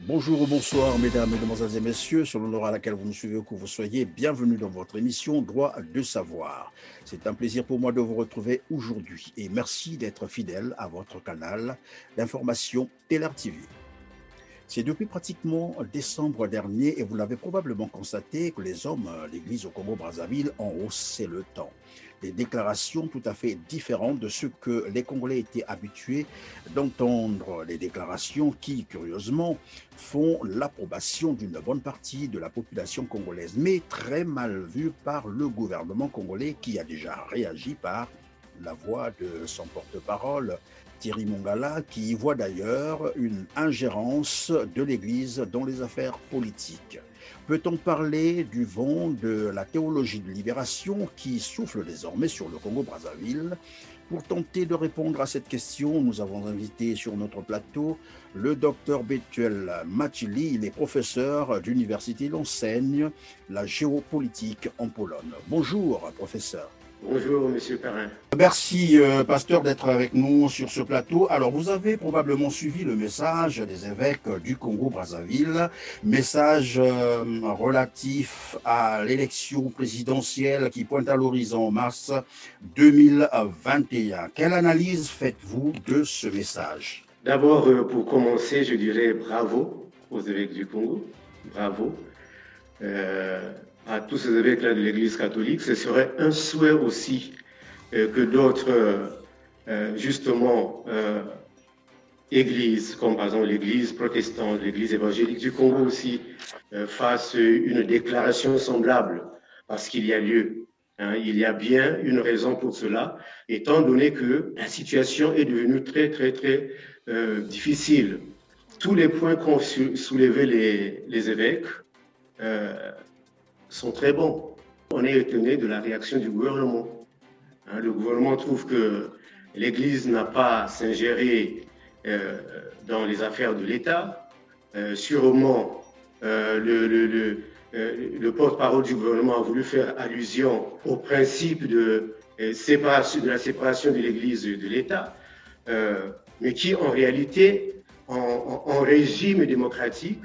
Bonjour ou bonsoir, mesdames, mesdemoiselles et messieurs, selon l'heure à laquelle vous nous suivez ou que vous soyez, bienvenue dans votre émission Droit de savoir. C'est un plaisir pour moi de vous retrouver aujourd'hui et merci d'être fidèle à votre canal d'information Teler TV. C'est depuis pratiquement décembre dernier, et vous l'avez probablement constaté, que les hommes, l'Église au Congo-Brazzaville, ont haussé le temps. Des déclarations tout à fait différentes de ce que les Congolais étaient habitués d'entendre. Des déclarations qui, curieusement, font l'approbation d'une bonne partie de la population congolaise, mais très mal vues par le gouvernement congolais qui a déjà réagi par la voix de son porte-parole, Thierry Mongala, qui y voit d'ailleurs une ingérence de l'Église dans les affaires politiques. Peut-on parler du vent de la théologie de libération qui souffle désormais sur le Congo-Brazzaville? Pour tenter de répondre à cette question, nous avons invité sur notre plateau le docteur Bethuel Machili. Il est professeur d'université, il enseigne la géopolitique en Pologne. Bonjour, professeur. Bonjour, Monsieur Perrin. Merci, pasteur, d'être avec nous sur ce plateau. Alors, vous avez probablement suivi le message des évêques du Congo-Brazzaville, message relatif à l'élection présidentielle qui pointe à l'horizon en mars 2021. Quelle analyse faites-vous de ce message? D'abord, pour commencer, je dirais bravo aux évêques du Congo. Bravo. À tous ces évêques-là de l'Église catholique. Ce serait un souhait aussi que d'autres, justement, églises, comme par exemple l'Église protestante, l'Église évangélique du Congo aussi, fassent une déclaration semblable, parce qu'il y a lieu. Il y a bien une raison pour cela, étant donné que la situation est devenue très, très, très difficile. Tous les points qu'ont soulevé les évêques sont très bons. On est étonné de la réaction du gouvernement. Le gouvernement trouve que l'Église n'a pas à s'ingérer dans les affaires de l'État. Sûrement, le porte-parole du gouvernement a voulu faire allusion au principe de la séparation de l'Église et de l'État, mais qui en réalité, en régime démocratique,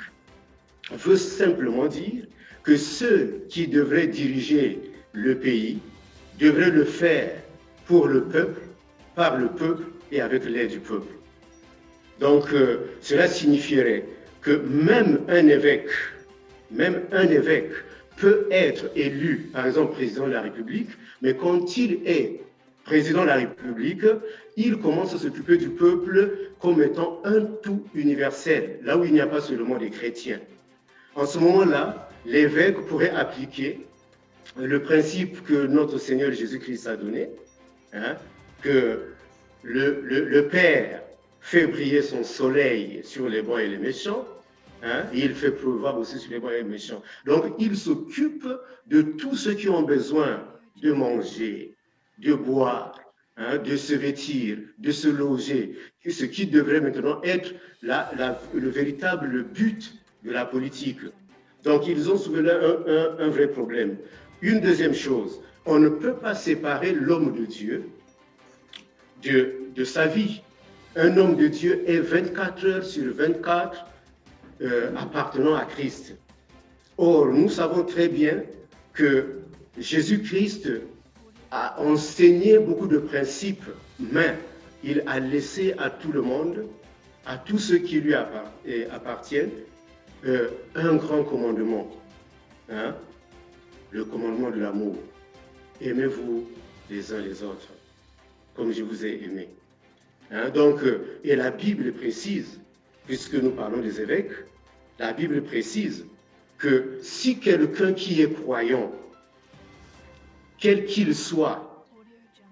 veut simplement dire que ceux qui devraient diriger le pays devraient le faire pour le peuple, par le peuple et avec l'aide du peuple. Donc, cela signifierait que même un évêque peut être élu, par exemple, président de la République, mais quand il est président de la République, il commence à s'occuper du peuple comme étant un tout universel, là où il n'y a pas seulement des chrétiens. En ce moment-là, l'évêque pourrait appliquer le principe que notre Seigneur Jésus-Christ a donné, que le Père fait briller son soleil sur les bons et les méchants, et il fait pleuvoir aussi sur les bons et les méchants. Donc, il s'occupe de tous ceux qui ont besoin de manger, de boire, de se vêtir, de se loger, ce qui devrait maintenant être le véritable but de la politique. Donc, ils ont soulevé un vrai problème. Une deuxième chose, on ne peut pas séparer l'homme de Dieu de sa vie. Un homme de Dieu est 24 heures sur 24 appartenant à Christ. Or, nous savons très bien que Jésus-Christ a enseigné beaucoup de principes, mais il a laissé à tout le monde, à tous ceux qui lui appartiennent, un grand commandement, le commandement de l'amour. Aimez-vous les uns les autres, comme je vous ai aimé. Donc, et la Bible précise, puisque nous parlons des évêques, la Bible précise que si quelqu'un qui est croyant, quel qu'il soit,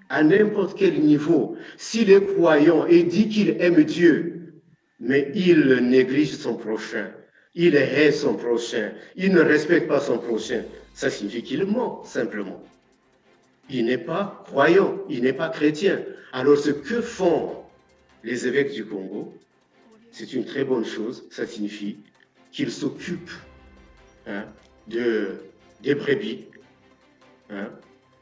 à n'importe quel niveau, s'il est croyant et dit qu'il aime Dieu, mais il néglige son prochain, il hait son prochain, il ne respecte pas son prochain, ça signifie qu'il ment, simplement. Il n'est pas croyant, il n'est pas chrétien. Alors ce que font les évêques du Congo, c'est une très bonne chose, ça signifie qu'ils s'occupent des brebis.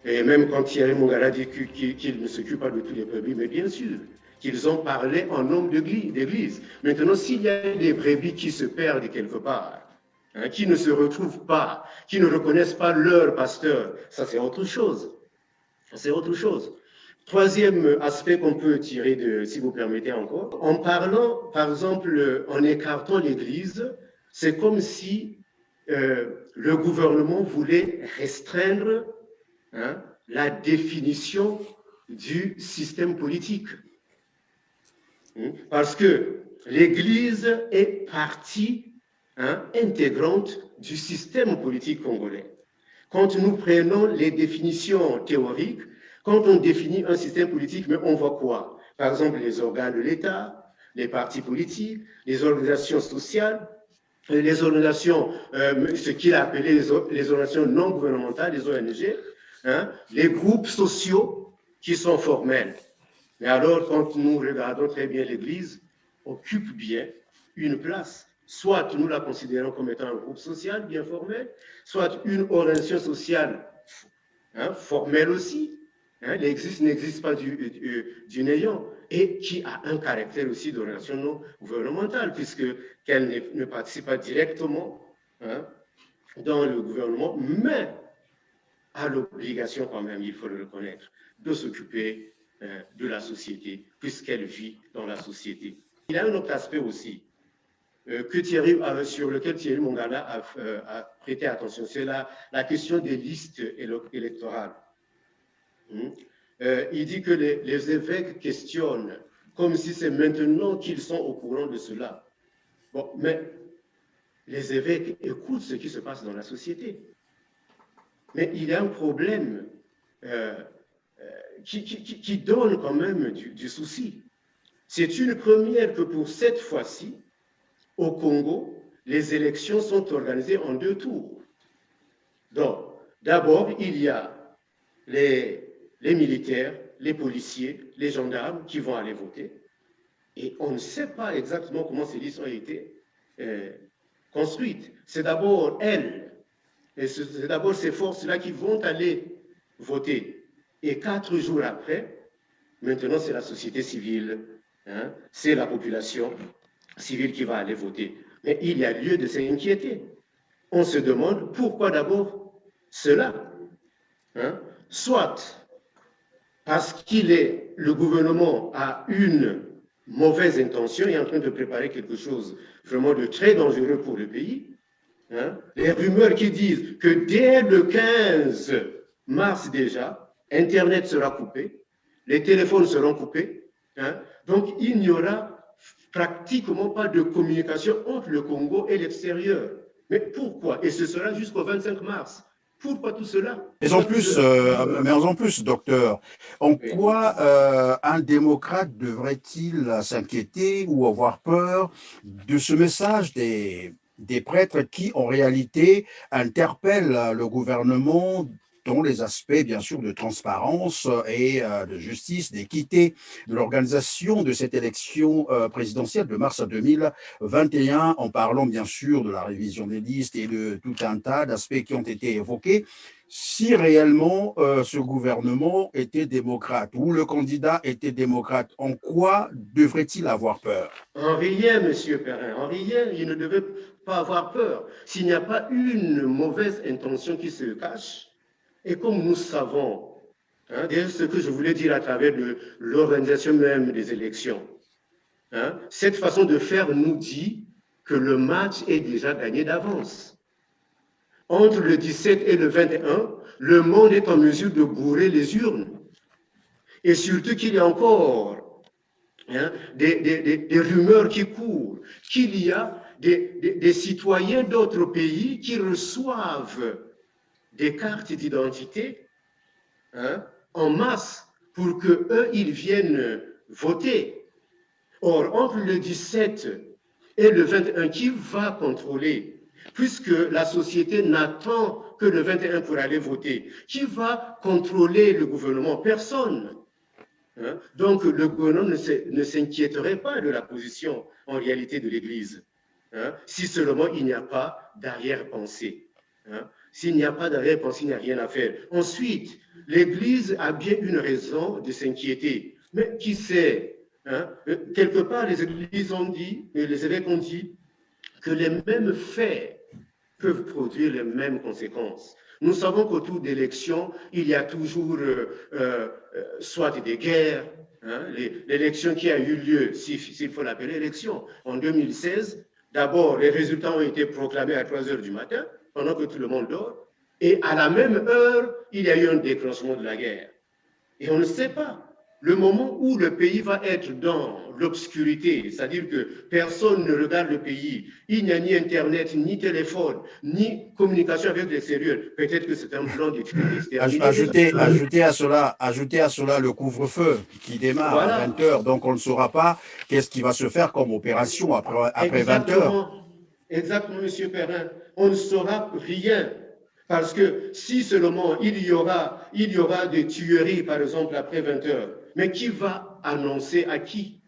Et même quand Thierry Mongala dit qu'il ne s'occupe pas de tous les brebis, mais bien sûr, qu'ils ont parlé en nom d'église. Maintenant, s'il y a des brebis qui se perdent quelque part, qui ne se retrouvent pas, qui ne reconnaissent pas leur pasteur, ça c'est autre chose. C'est autre chose. Troisième aspect qu'on peut tirer de, si vous permettez encore, en parlant, par exemple, en écartant l'Église, c'est comme si le gouvernement voulait restreindre la définition du système politique. Parce que l'Église est partie intégrante du système politique congolais. Quand nous prenons les définitions théoriques, quand on définit un système politique, mais on voit quoi? Par exemple, les organes de l'État, les partis politiques, les organisations sociales, les organisations, ce qu'il a appelé les organisations non gouvernementales, les ONG, les groupes sociaux qui sont formels. Mais alors, quand nous regardons très bien l'Église, occupe bien une place. Soit nous la considérons comme étant un groupe social bien formel, soit une organisation sociale formelle aussi. N'existe pas du néant, et qui a un caractère aussi d'organisation non gouvernementale, puisqu'elle ne participe pas directement dans le gouvernement, mais a l'obligation quand même, il faut le reconnaître, de s'occuper de la société, puisqu'elle vit dans la société. Il y a un autre aspect aussi, sur lequel Thierry Mongala a prêté attention, c'est la question des listes électorales. Il dit que les évêques questionnent comme si c'est maintenant qu'ils sont au courant de cela. Bon, mais les évêques écoutent ce qui se passe dans la société. Mais il y a un problème qui donne quand même du souci. C'est une première que pour cette fois-ci, au Congo, les élections sont organisées en 2 tours. Donc, d'abord, il y a les militaires, les policiers, les gendarmes qui vont aller voter. Et on ne sait pas exactement comment ces listes ont été construites. C'est d'abord elles, et c'est d'abord ces forces-là qui vont aller voter. Et 4 jours après, maintenant c'est la société civile, c'est la population civile qui va aller voter. Mais il y a lieu de s'inquiéter. On se demande pourquoi d'abord cela. Soit parce le gouvernement a une mauvaise intention et est en train de préparer quelque chose vraiment de très dangereux pour le pays. Les rumeurs qui disent que dès le 15 mars déjà, Internet sera coupé, les téléphones seront coupés, donc il n'y aura pratiquement pas de communication entre le Congo et l'extérieur. Mais pourquoi? Et ce sera jusqu'au 25 mars. Pourquoi tout cela? Mais en plus, docteur, en quoi un démocrate devrait-il s'inquiéter ou avoir peur de ce message des prêtres qui, en réalité, interpellent le gouvernement dans les aspects, bien sûr, de transparence et de justice, d'équité, de l'organisation de cette élection présidentielle de mars 2021, en parlant, bien sûr, de la révision des listes et de tout un tas d'aspects qui ont été évoqués. Si réellement ce gouvernement était démocrate ou le candidat était démocrate, en quoi devrait-il avoir peur? En rien, Monsieur Perrin, en rien, il ne devait pas avoir peur. S'il n'y a pas une mauvaise intention qui se cache, et comme nous savons, ce que je voulais dire à travers l'organisation même des élections, cette façon de faire nous dit que le match est déjà gagné d'avance. Entre le 17 et le 21, le monde est en mesure de bourrer les urnes. Et surtout qu'il y a encore des rumeurs qui courent, qu'il y a des citoyens d'autres pays qui reçoivent des cartes d'identité en masse pour qu'eux, ils viennent voter. Or, entre le 17 et le 21, qui va contrôler? Puisque la société n'attend que le 21 pour aller voter. Qui va contrôler le gouvernement? Personne. Donc, le gouvernement ne s'inquiéterait pas de la position, en réalité, de l'Église, si seulement il n'y a pas d'arrière-pensée. S'il n'y a pas d'arrière-pensée, il n'y a rien à faire. Ensuite, l'Église a bien une raison de s'inquiéter. Mais qui sait? hein, quelque part, les églises ont dit, et les évêques ont dit, que les mêmes faits peuvent produire les mêmes conséquences. Nous savons qu'autour d'élections, il y a toujours soit des guerres, hein, l'élection qui a eu lieu, s'il faut l'appeler élection, en 2016, d'abord, les résultats ont été proclamés à 3 heures du matin, pendant que tout le monde dort, et à la même heure, il y a eu un déclenchement de la guerre. Et on ne sait pas le moment où le pays va être dans l'obscurité, c'est-à-dire que personne ne regarde le pays, il n'y a ni Internet, ni téléphone, ni communication avec l'extérieur. Peut-être que c'est un plan d'exterminer. Ajouter à cela le couvre-feu qui démarre à Voilà. 20 heures, donc on ne saura pas qu'est-ce qui va se faire comme opération après 20 heures. Exactement. Exactement, M. Perrin. On ne saura rien. Parce que si seulement il y aura des tueries, par exemple, après 20 heures, mais qui va annoncer à qui?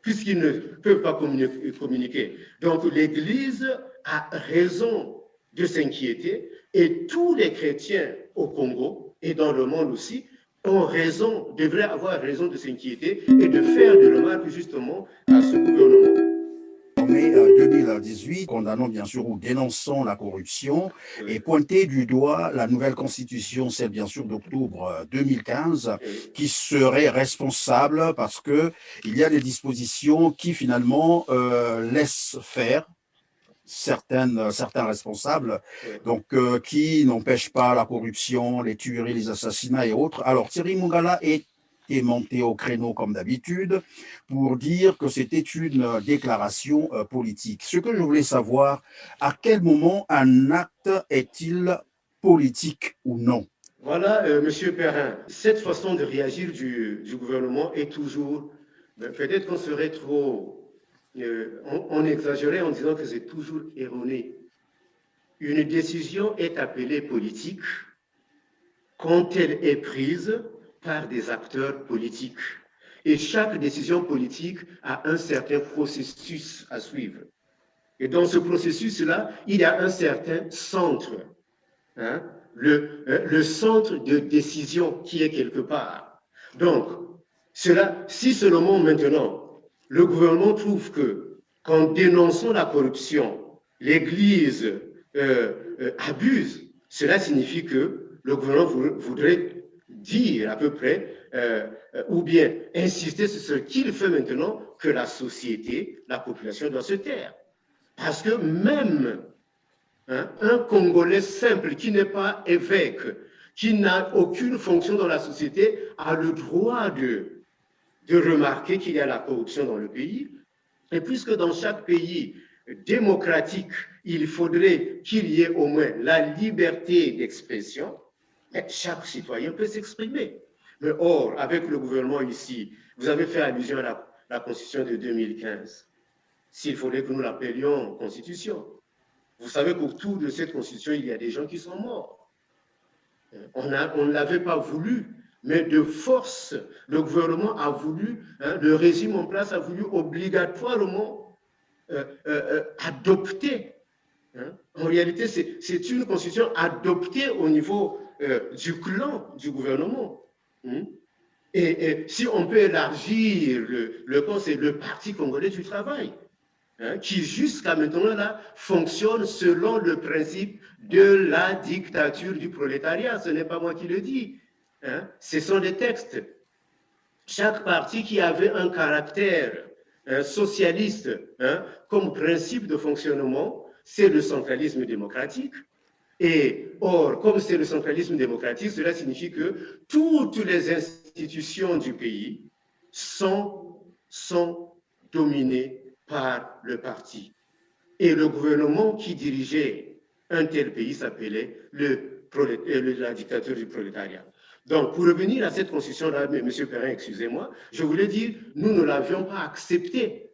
Puisqu'ils ne peuvent pas communiquer. Donc l'Église a raison de s'inquiéter et tous les chrétiens au Congo et dans le monde aussi devraient avoir raison de s'inquiéter et de faire des remarques justement à ce gouvernement. En mai 2018, condamnons bien sûr ou dénonçons la corruption et pointer du doigt la nouvelle constitution, celle bien sûr d'octobre 2015, qui serait responsable parce que il y a des dispositions qui finalement laissent faire certains responsables, donc qui n'empêchent pas la corruption, les tueries, les assassinats et autres. Alors Thierry Mongala est monté au créneau comme d'habitude pour dire que c'était une déclaration politique. Ce que je voulais savoir, à quel moment un acte est-il politique ou non? Voilà, Monsieur Perrin, cette façon de réagir du gouvernement est toujours, peut-être qu'on serait trop, on exagérait en disant que c'est toujours erroné. Une décision est appelée politique quand elle est prise par des acteurs politiques. Et chaque décision politique a un certain processus à suivre. Et dans ce processus-là, il y a un certain centre, hein, le centre de décision qui est quelque part. Donc, si seulement maintenant, le gouvernement trouve que, qu'en dénonçant la corruption, l'Église abuse, cela signifie que le gouvernement voudrait dire à peu près, ou bien insister sur ce qu'il fait maintenant, que la société, la population doit se taire. Parce que même un Congolais simple qui n'est pas évêque, qui n'a aucune fonction dans la société, a le droit de remarquer qu'il y a la corruption dans le pays. Et puisque dans chaque pays démocratique, il faudrait qu'il y ait au moins la liberté d'expression, chaque citoyen peut s'exprimer. Mais or, avec le gouvernement ici, vous avez fait allusion à la Constitution de 2015. S'il faudrait que nous l'appelions Constitution. Vous savez qu'autour de cette Constitution, il y a des gens qui sont morts. On ne l'avait pas voulu, mais de force, le gouvernement a voulu, le régime en place a voulu obligatoirement adopter. En réalité, c'est une Constitution adoptée au niveau du clan du gouvernement. Et si on peut élargir le camp, c'est le Parti congolais du travail, qui jusqu'à maintenant là, fonctionne selon le principe de la dictature du prolétariat. Ce n'est pas moi qui le dis. Ce sont des textes. Chaque parti qui avait un caractère socialiste comme principe de fonctionnement, c'est le centralisme démocratique. Et or, comme c'est le centralisme démocratique, cela signifie que toutes les institutions du pays sont dominées par le parti. Et le gouvernement qui dirigeait un tel pays s'appelait la dictature du prolétariat. Donc, pour revenir à cette constitution-là, M. Perrin, excusez-moi, je voulais dire, nous ne l'avions pas acceptée.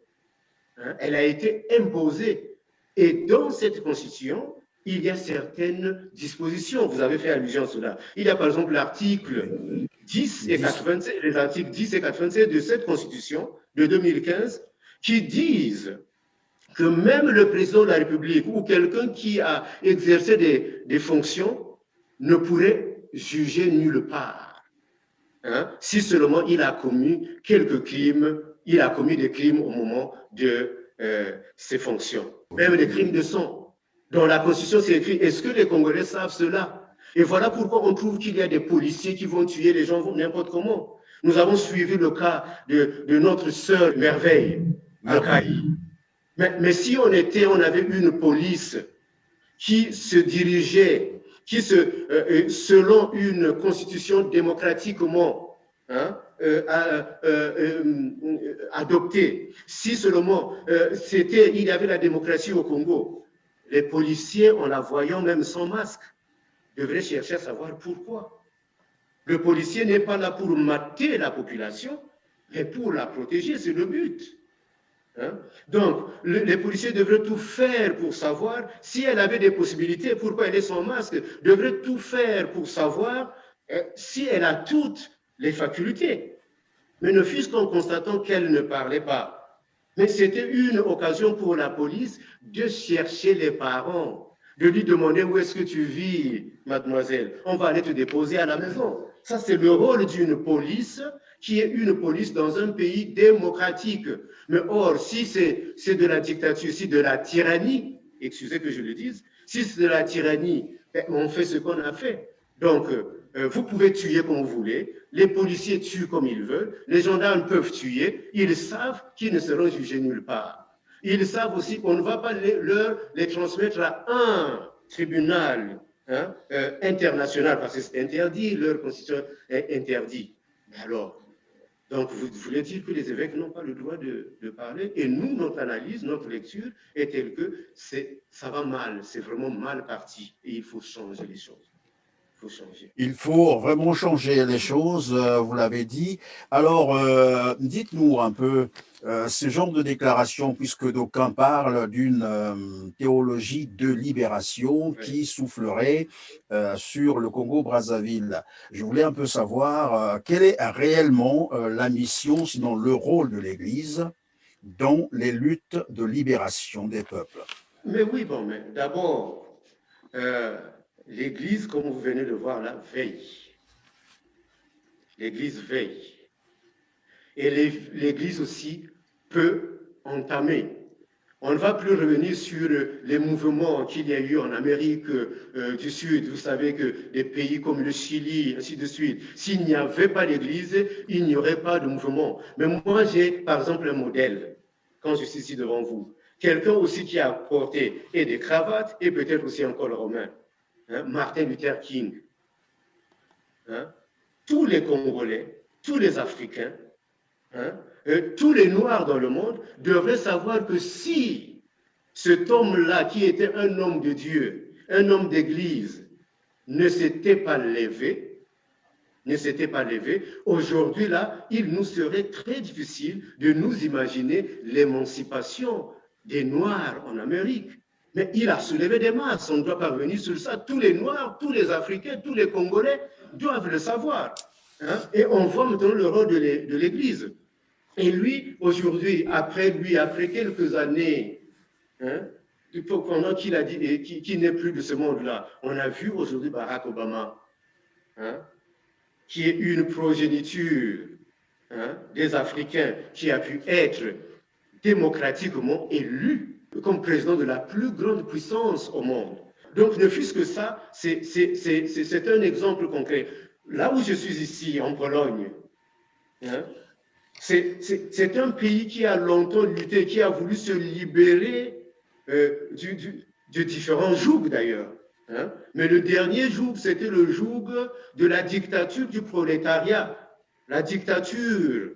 Elle a été imposée. Et dans cette constitution, il y a certaines dispositions. Vous avez fait allusion à cela. Il y a par exemple l'article 10 et 96, les articles 10 et 96 de cette constitution de 2015 qui disent que même le président de la République ou quelqu'un qui a exercé des fonctions ne pourrait juger nulle part, si seulement il a commis quelques crimes il a commis des crimes au moment de ses fonctions, même des crimes de sang. Dans la Constitution, c'est écrit, est-ce que les Congolais savent cela? Et voilà pourquoi on trouve qu'il y a des policiers qui vont tuer les gens n'importe comment. Nous avons suivi le cas de notre sœur Merveille, Makai. Mais si on avait une police qui se dirigeait, selon une constitution démocratiquement adoptée, si seulement il y avait la démocratie au Congo, les policiers, en la voyant même sans masque, devraient chercher à savoir pourquoi. Le policier n'est pas là pour mater la population, mais pour la protéger, c'est le but. Donc, les policiers devraient tout faire pour savoir si elle avait des possibilités, pourquoi elle est sans masque, devraient tout faire pour savoir si elle a toutes les facultés. Mais ne fût-ce qu'en constatant qu'elle ne parlait pas. Mais c'était une occasion pour la police de chercher les parents, de lui demander où est-ce que tu vis, mademoiselle. On va aller te déposer à la maison. Ça, c'est le rôle d'une police qui est une police dans un pays démocratique. Mais or, si c'est de la dictature, si de la tyrannie, excusez que je le dise, si c'est de la tyrannie, on fait ce qu'on a fait. Donc, vous pouvez tuer comme vous voulez, les policiers tuent comme ils veulent, les gendarmes peuvent tuer, ils savent qu'ils ne seront jugés nulle part. Ils savent aussi qu'on ne va pas les transmettre à un tribunal international, parce que c'est interdit, leur constitution est interdite. Mais alors, donc vous voulez dire que les évêques n'ont pas le droit de parler? Et nous, notre analyse, notre lecture est telle que ça va mal, c'est vraiment mal parti, et il faut changer les choses. Il faut vraiment changer les choses, vous l'avez dit. Alors, dites-nous un peu ce genre de déclaration, puisque d'aucuns parlent d'une théologie de libération qui soufflerait sur le Congo-Brazzaville. Je voulais un peu savoir quelle est réellement la mission, sinon le rôle de l'Église dans les luttes de libération des peuples. Mais oui, bon, mais d'abord, l'Église, comme vous venez de voir là, veille. L'Église veille. Et l'Église aussi peut entamer. On ne va plus revenir sur les mouvements qu'il y a eu en Amérique du Sud. Vous savez que des pays comme le Chili, ainsi de suite, s'il n'y avait pas l'Église, il n'y aurait pas de mouvement. Mais moi, j'ai par exemple un modèle, quand je suis ici devant vous. Quelqu'un aussi qui a porté et des cravates et peut-être aussi un col romain. Martin Luther King. Tous les Congolais, tous les Africains, tous les Noirs dans le monde devraient savoir que si cet homme-là, qui était un homme de Dieu, un homme d'église, ne s'était pas levé, aujourd'hui là, il nous serait très difficile de nous imaginer l'émancipation des Noirs en Amérique. Mais il a soulevé des masses, on ne doit pas revenir sur ça. Tous les Noirs, tous les Africains, tous les Congolais doivent le savoir. Et on voit maintenant le rôle de l'Église. Et lui, aujourd'hui, après quelques années, pendant qu'il a dit qu'il n'est plus de ce monde-là, on a vu aujourd'hui Barack Obama, qui est une progéniture des Africains, qui a pu être démocratiquement élu comme président de la plus grande puissance au monde. Donc, ne fût-ce que ça, c'est un exemple concret. Là où je suis ici, en Pologne, c'est un pays qui a longtemps lutté, qui a voulu se libérer de différents jougs d'ailleurs. Mais le dernier joug, c'était le joug de la dictature du prolétariat, la dictature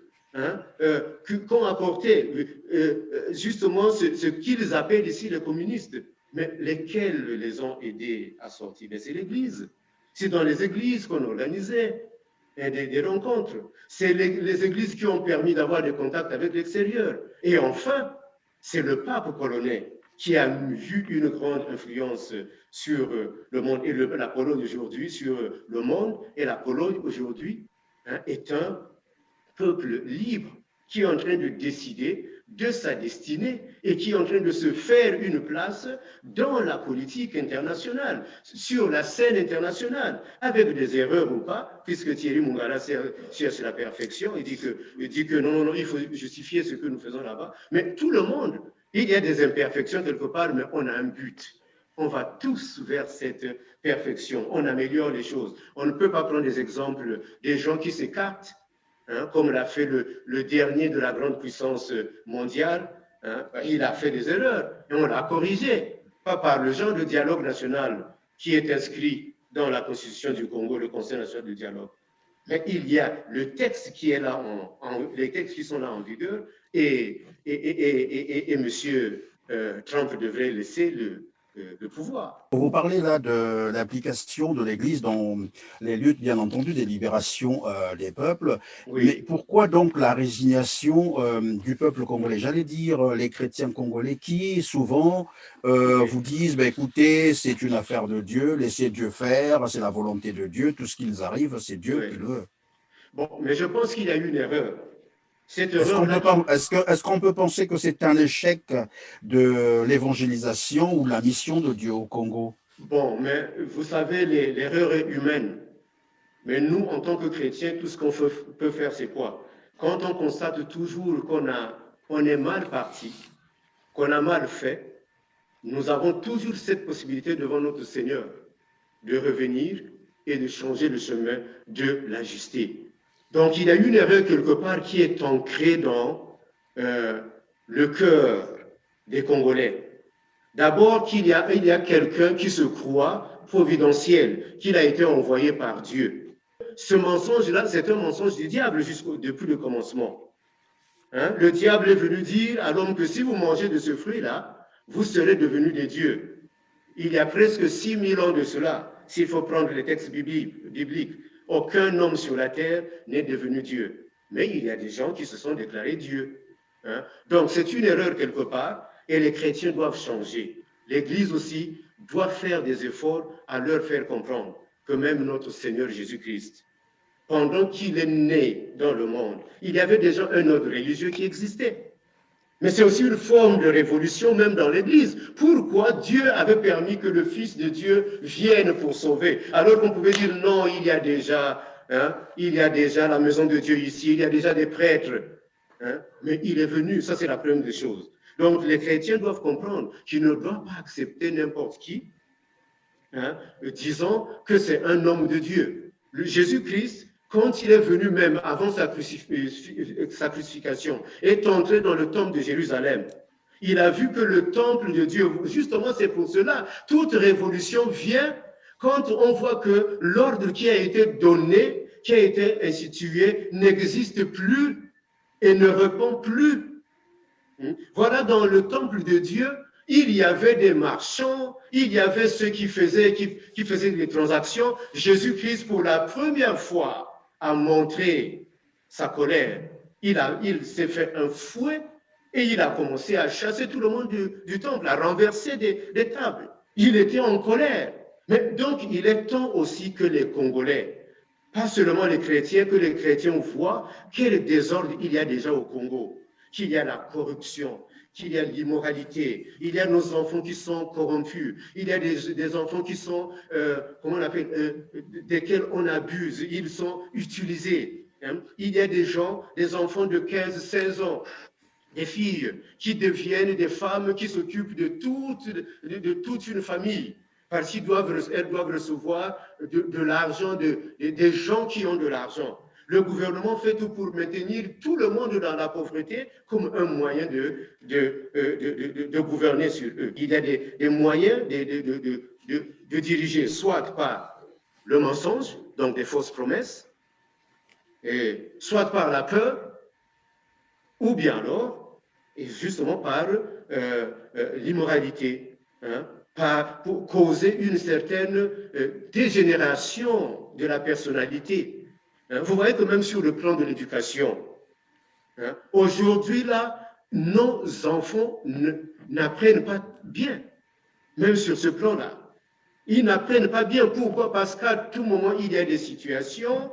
qu'ont apporté justement ce qu'ils appellent ici les communistes. Mais lesquels les ont aidés à sortir? C'est l'Église. C'est dans les églises qu'on organisait des rencontres. C'est les églises qui ont permis d'avoir des contacts avec l'extérieur. Et enfin, c'est le pape polonais qui a eu une grande influence sur le monde et la Pologne aujourd'hui, sur le monde. Et la Pologne aujourd'hui est un peuple libre qui est en train de décider de sa destinée et qui est en train de se faire une place dans la politique internationale, sur la scène internationale, avec des erreurs ou pas, puisque Thierry Mungala cherche la perfection, il dit que non, il faut justifier ce que nous faisons là-bas. Mais tout le monde, il y a des imperfections quelque part, mais on a un but. On va tous vers cette perfection, on améliore les choses. On ne peut pas prendre des exemples des gens qui s'écartent, comme l'a fait le dernier de la grande puissance mondiale. Il a fait des erreurs et on l'a corrigé, pas par le genre de dialogue national qui est inscrit dans la Constitution du Congo, le Conseil national de dialogue. Mais il y a le texte qui est là, les textes qui sont là en vigueur, et M. Trump devrait laisser le pouvoir. Vous parlez là de l'application de l'Église dans les lieux, bien entendu, des libérations des peuples. Oui. Mais pourquoi donc la résignation du peuple congolais? J'allais dire les chrétiens congolais qui souvent vous disent, écoutez, c'est une affaire de Dieu, laissez Dieu faire, c'est la volonté de Dieu, tout ce qui nous arrive, c'est Dieu qui le veut. Bon, mais je pense qu'il y a eu une erreur. Est-ce qu'on peut penser que c'est un échec de l'évangélisation ou la mission de Dieu au Congo? Bon, mais vous savez, l'erreur est humaine. Mais nous, en tant que chrétiens, tout ce qu'on peut faire, c'est quoi? Quand on constate toujours qu'on est mal parti, qu'on a mal fait, nous avons toujours cette possibilité devant notre Seigneur de revenir et de changer le chemin, de l'ajuster. Donc, il y a une erreur quelque part qui est ancrée dans le cœur des Congolais. D'abord, qu'il y a quelqu'un qui se croit providentiel, qu'il a été envoyé par Dieu. Ce mensonge-là, c'est un mensonge du diable depuis le commencement. Le diable est venu dire à l'homme que si vous mangez de ce fruit-là, vous serez devenus des dieux. Il y a presque 6000 ans de cela, s'il faut prendre les textes bibliques. Aucun homme sur la terre n'est devenu Dieu. Mais il y a des gens qui se sont déclarés Dieu. Donc c'est une erreur quelque part et les chrétiens doivent changer. L'Église aussi doit faire des efforts à leur faire comprendre que même notre Seigneur Jésus-Christ, pendant qu'il est né dans le monde, il y avait déjà un ordre religieux qui existait. Mais c'est aussi une forme de révolution même dans l'Église. Pourquoi Dieu avait permis que le Fils de Dieu vienne pour sauver, alors qu'on pouvait dire non, il y a déjà la maison de Dieu ici, il y a déjà des prêtres. Mais il est venu, ça c'est la première des choses. Donc les chrétiens doivent comprendre qu'ils ne doivent pas accepter n'importe qui, disant que c'est un homme de Dieu. Jésus-Christ, quand il est venu même avant sa crucifixion, est entré dans le temple de Jérusalem. Il a vu que le temple de Dieu, justement c'est pour cela, toute révolution vient quand on voit que l'ordre qui a été donné, qui a été institué, n'existe plus et ne répond plus. Voilà, dans le temple de Dieu, il y avait des marchands, il y avait ceux qui faisaient des transactions. Jésus-Christ, pour la première fois, a montré sa colère. Il s'est fait un fouet et il a commencé à chasser tout le monde du temple, à renverser des tables. Il était en colère. Mais donc, il est temps aussi que les Congolais, pas seulement les chrétiens, que les chrétiens voient quel désordre il y a déjà au Congo, qu'il y a la corruption, qu'il y a l'immoralité, il y a nos enfants qui sont corrompus, il y a des enfants qui sont, comment on appelle, desquels on abuse, ils sont utilisés. Il y a des gens, des enfants de 15, 16 ans, des filles qui deviennent des femmes qui s'occupent de toute une famille, parce qu'elles doivent recevoir de l'argent, des gens qui ont de l'argent. Le gouvernement fait tout pour maintenir tout le monde dans la pauvreté comme un moyen de gouverner sur eux. Il y a des moyens de diriger, soit par le mensonge, donc des fausses promesses, et soit par la peur, ou bien alors, et justement par l'immoralité, pour causer une certaine dégénération de la personnalité. Vous voyez que même sur le plan de l'éducation, aujourd'hui, là, nos enfants n'apprennent pas bien, même sur ce plan-là. Ils n'apprennent pas bien. Pourquoi? Parce qu'à tout moment, il y a des situations,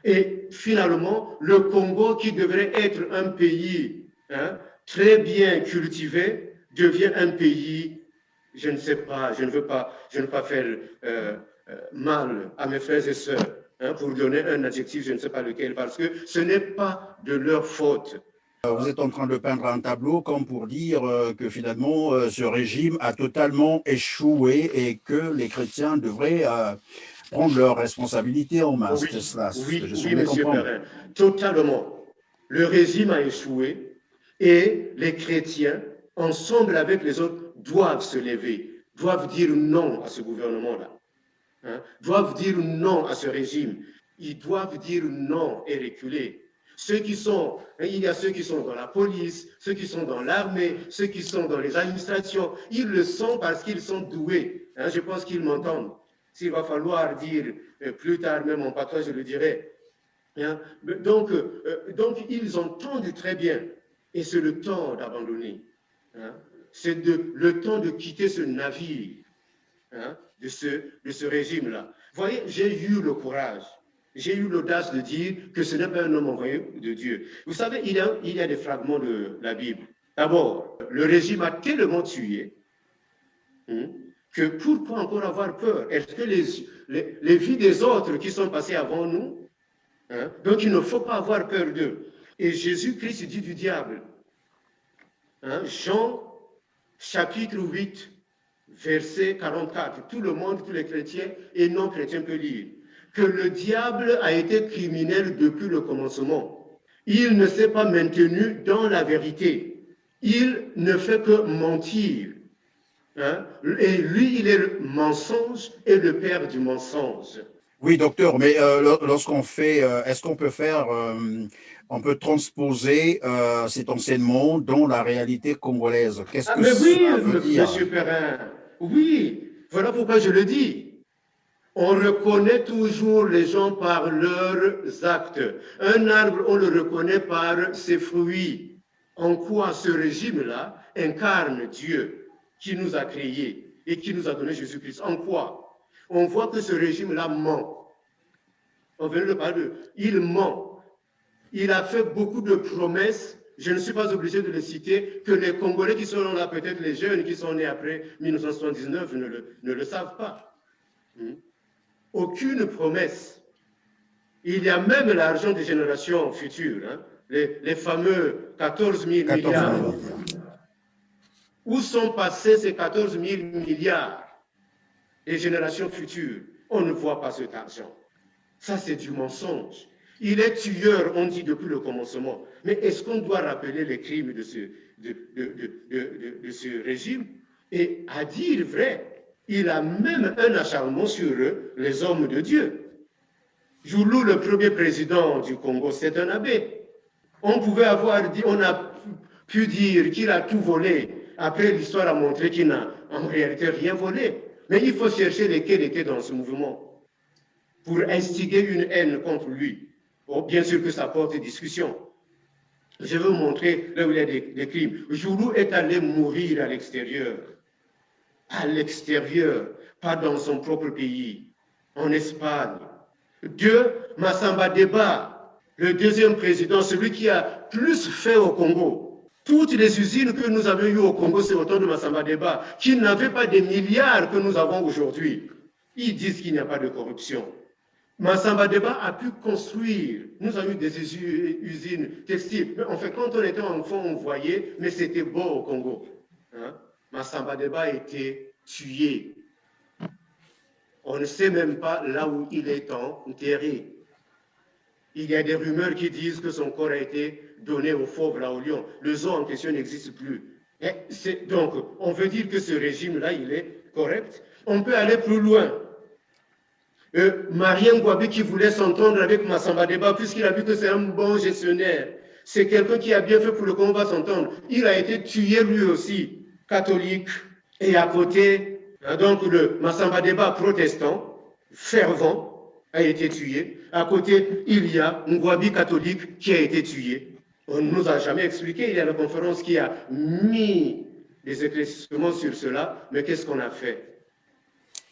et finalement, le Congo, qui devrait être un pays hein, très bien cultivé, devient un pays, je ne sais pas, je ne veux pas faire mal à mes frères et sœurs, hein, pour donner un adjectif, je ne sais pas lequel, parce que ce n'est pas de leur faute. Vous êtes en train de peindre un tableau comme pour dire que finalement ce régime a totalement échoué et que les chrétiens devraient prendre leurs responsabilités en main. C'est Oui, cela ce que oui, je oui, semblais Monsieur comprendre. Perrin, totalement. Le régime a échoué et les chrétiens, ensemble avec les autres, doivent se lever, doivent dire non à ce gouvernement-là, hein, doivent dire non à ce régime. Ils doivent dire non et reculer. Il y a ceux qui sont dans la police, ceux qui sont dans l'armée, ceux qui sont dans les administrations. Ils le sont parce qu'ils sont doués. Hein, je pense qu'ils m'entendent. S'il va falloir dire plus tard, même en patois, je le dirai. Hein? Donc, ils entendent très bien. Et c'est le temps d'abandonner. Hein? C'est le temps de quitter ce navire, hein, de ce régime-là. Vous voyez, j'ai eu le courage, j'ai eu l'audace de dire que ce n'est pas un homme envoyé de Dieu. Vous savez, il y a des fragments de la Bible. D'abord, le régime a tellement tué, hein, que pourquoi encore avoir peur? Est-ce que les vies des autres qui sont passées avant nous, hein, donc il ne faut pas avoir peur d'eux. Et Jésus-Christ dit du diable, hein, Jean chapitre 8, verset 44, tout le monde, tous les chrétiens et non-chrétiens peuvent lire, que le diable a été criminel depuis le commencement. Il ne s'est pas maintenu dans la vérité. Il ne fait que mentir. Hein? Et lui, il est le mensonge et le père du mensonge. Oui, docteur, mais lorsqu'on fait, est-ce qu'on peut faire, on peut transposer cet enseignement dans la réalité congolaise? Qu'est-ce Ah, que mais oui, cela veut dire? monsieur Perrin, oui, voilà pourquoi je le dis. On reconnaît toujours les gens par leurs actes. Un arbre, on le reconnaît par ses fruits. En quoi ce régime-là incarne Dieu qui nous a créés et qui nous a donné Jésus-Christ? En quoi? On voit que ce régime-là ment. On vient de parler il ment. Il a fait beaucoup de promesses. Je ne suis pas obligé de les citer, que les Congolais qui sont là, peut-être les jeunes qui sont nés après 1979, ne le savent pas. Aucune promesse. Il y a même l'argent des générations futures, hein, les fameux 14 000 14 000 milliards. milliards. Où sont passés ces 14 000 milliards des générations futures? On ne voit pas cet argent. Ça, c'est du mensonge. Il est tueur, on dit depuis le commencement. Mais est-ce qu'on doit rappeler les crimes de ce régime? Et à dire vrai, il a même un acharnement sur eux, les hommes de Dieu. Joulou, le premier président du Congo, c'est un abbé. On a pu dire qu'il a tout volé. Après, l'histoire a montré qu'il n'a en réalité rien volé. Mais il faut chercher lesquels étaient dans ce mouvement pour instiguer une haine contre lui. Bon, bien sûr que ça porte discussion. Je veux vous montrer là où il y a des crimes. Joulou est allé mourir à l'extérieur. À l'extérieur, pas dans son propre pays, en Espagne. Massamba Deba, le deuxième président, celui qui a plus fait au Congo. Toutes les usines que nous avons eues au Congo, c'est au temps de Massamba Deba, qui n'avait pas des milliards que nous avons aujourd'hui. Ils disent qu'il n'y a pas de corruption. Massamba Deba a pu construire. Nous avons eu des usines textiles. Mais en fait, quand on était enfant, on voyait, mais c'était beau au Congo. Hein? Massamba Deba a été tué. On ne sait même pas là où il est enterré. Il y a des rumeurs qui disent que son corps a été donné aux fauves, là, au lion. Le zoo en question n'existe plus. Donc, on veut dire que ce régime-là, il est correct. On peut aller plus loin. Marien Ngouabi qui voulait s'entendre avec Massamba Deba, puisqu'il a vu que c'est un bon gestionnaire. C'est quelqu'un qui a bien fait pour le Congo, va s'entendre. Il a été tué lui aussi, catholique. Et à côté, donc le Massamba Deba protestant, fervent, a été tué. À côté, il y a Ngouabi catholique qui a été tué. On ne nous a jamais expliqué. Il y a la conférence qui a mis des éclaircissements sur cela. Mais qu'est-ce qu'on a fait?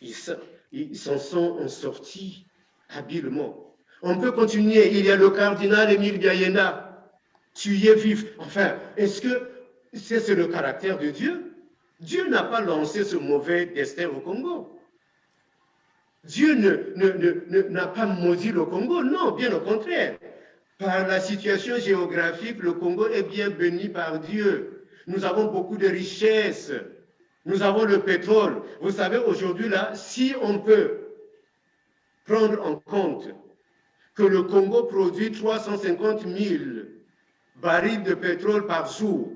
Ils s'en sont sortis habilement. On peut continuer. Il y a le cardinal Émile Biayena, tués vifs. Enfin, est-ce que c'est le caractère de Dieu? Dieu n'a pas lancé ce mauvais destin au Congo. Dieu n'a pas maudit le Congo, non, bien au contraire. Par la situation géographique, le Congo est bien béni par Dieu. Nous avons beaucoup de richesses. Nous avons le pétrole. Vous savez, aujourd'hui, là, si on peut prendre en compte que le Congo produit 350 000 barils de pétrole par jour,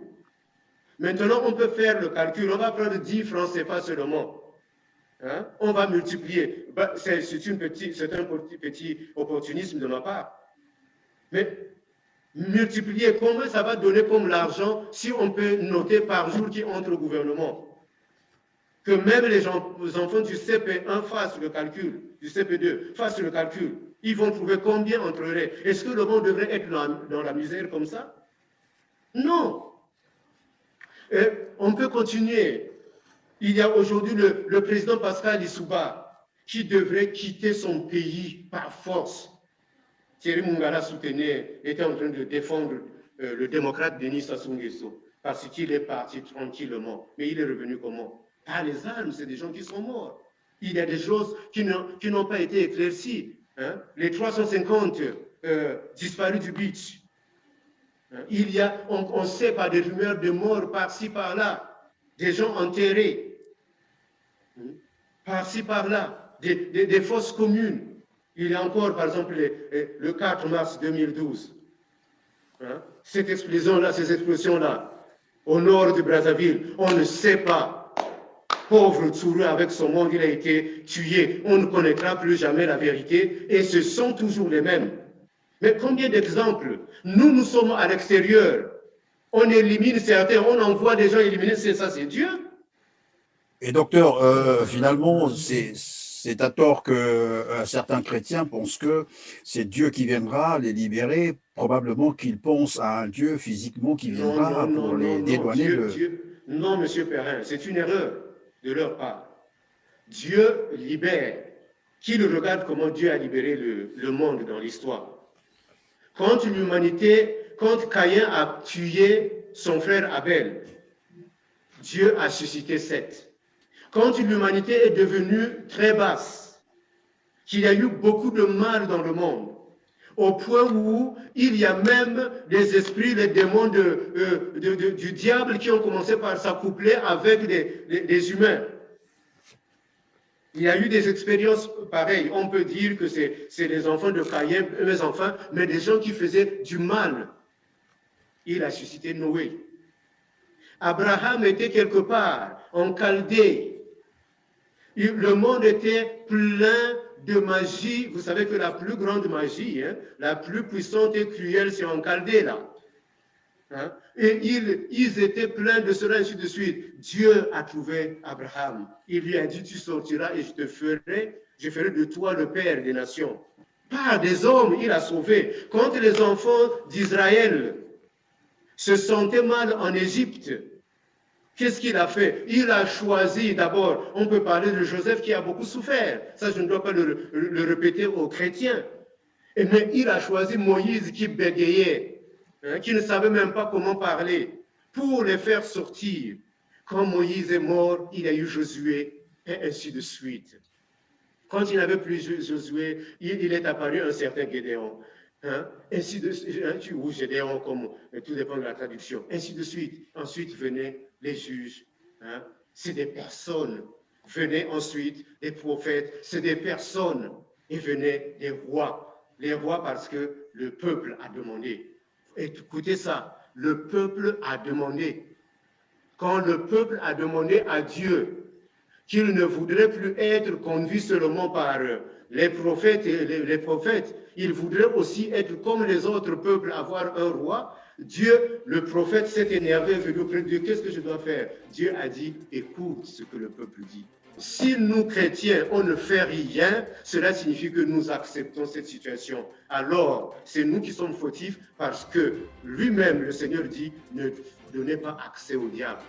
maintenant, on peut faire le calcul. On va prendre 10 francs CFA seulement. Hein? On va multiplier. C'est un petit opportunisme de ma part. Mais multiplier, combien ça va donner comme l'argent si on peut noter par jour qui entre au gouvernement? Que même les enfants du CP1 fassent le calcul, du CP2 fassent le calcul. Ils vont trouver combien entrerait. Est-ce que le monde devrait être dans la misère comme ça? Non. Et on peut continuer. Il y a aujourd'hui le président Pascal Lissouba qui devrait quitter son pays par force. Thierry Mungala était en train de défendre le démocrate Denis Sassou Nguesso parce qu'il est parti tranquillement. Mais il est revenu comment? Par les armes, c'est des gens qui sont morts. Il y a des choses qui n'ont pas été éclaircies. Hein? Les 350 disparus du beach. Hein? On sait par des rumeurs de morts par-ci, par-là, des gens enterrés, par-ci, par-là, des fosses communes. Il y a encore, par exemple, le 4 mars 2012, hein? Cette explosion-là, ces explosions-là, au nord de Brazzaville, on ne sait pas. Pauvre Tsuru, avec son monde, il a été tué. On ne connaîtra plus jamais la vérité et ce sont toujours les mêmes. Mais combien d'exemples? Nous sommes à l'extérieur. On élimine certains, on envoie des gens éliminer, c'est ça, c'est Dieu. Et docteur, finalement, c'est à tort que certains chrétiens pensent que c'est Dieu qui viendra les libérer, probablement qu'ils pensent à un Dieu physiquement qui viendra pour les dédouaner. Non, monsieur Perrin, c'est une erreur de leur part. Dieu libère. Qu'ils regardent comment Dieu a libéré le monde dans l'histoire. Quand Caïn a tué son frère Abel, Dieu a suscité Seth. Quand l'humanité est devenue très basse, qu'il y a eu beaucoup de mal dans le monde, au point où il y a même des esprits, les démons du diable qui ont commencé par s'accoupler avec des humains. Il y a eu des expériences pareilles. On peut dire que c'est les enfants de Caïn, mes enfants, mais des gens qui faisaient du mal. Il a suscité Noé. Abraham était quelque part en Chaldée. Le monde était plein de magie. Vous savez que la plus grande magie, hein, la plus puissante et cruelle, c'est en Chaldée, là. Hein? Et ils étaient pleins de cela, ainsi de suite. Dieu a trouvé Abraham. Il lui a dit, tu sortiras et je ferai de toi le père des nations. Par des hommes, il a sauvé. Quand les enfants d'Israël se sentaient mal en Égypte, qu'est-ce qu'il a fait? Il a choisi d'abord, on peut parler de Joseph qui a beaucoup souffert. Ça, je ne dois pas le répéter aux chrétiens. Mais il a choisi Moïse qui bégayait, hein, qui ne savait même pas comment parler, pour les faire sortir. Quand Moïse est mort, il y a eu Josué, et ainsi de suite. Quand il n'avait plus Josué, il est apparu un certain Gédéon. Hein, ainsi de suite, ou Gédéon, comme tout dépend de la traduction. Ainsi de suite. Ensuite venaient les juges. Hein, c'est des personnes. Venaient ensuite les prophètes. C'est des personnes. Et venaient des rois. Les rois parce que le peuple a demandé. Écoutez ça. Le peuple a demandé. Quand le peuple a demandé à Dieu qu'il ne voudrait plus être conduit seulement par les prophètes et les prophètes, il voudrait aussi être comme les autres peuples, avoir un roi. Dieu, le prophète s'est énervé, venu auprès de Dieu, qu'est-ce que je dois faire? Dieu a dit, écoute ce que le peuple dit. Si nous, chrétiens, on ne fait rien, cela signifie que nous acceptons cette situation. Alors, c'est nous qui sommes fautifs parce que lui-même, le Seigneur dit, ne donnez pas accès au diable.